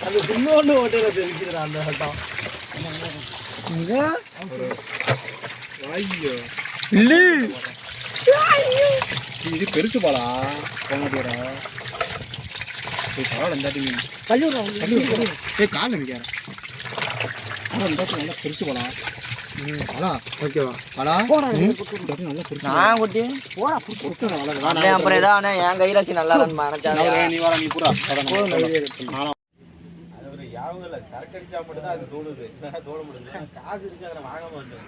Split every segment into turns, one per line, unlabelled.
அது இன்னொன்று ஓட்டையில தெரிவிக்கிறா அந்த சட்டம் இது பெருசு பாலா போனோட கால நிற்கிறேன் நல்லா பெருசு போலா ஓகேவா நல்லா
அப்புறம் ஏதாவது என் கையிலாச்சு நல்லா
நீ வர நீ பூரா
யாவங்கள சரக்கடிச்சா மட்டும் தான் அது தோணுது தோண முடியுது காசு இருக்கு அதை வாங்க மாட்டேன்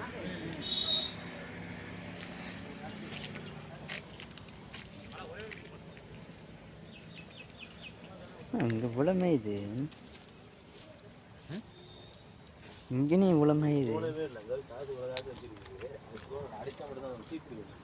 இங்க உலமை இது இங்கே நீ உலமை இது
தோணவே இல்லை காசு அடிச்சா மட்டும் தான்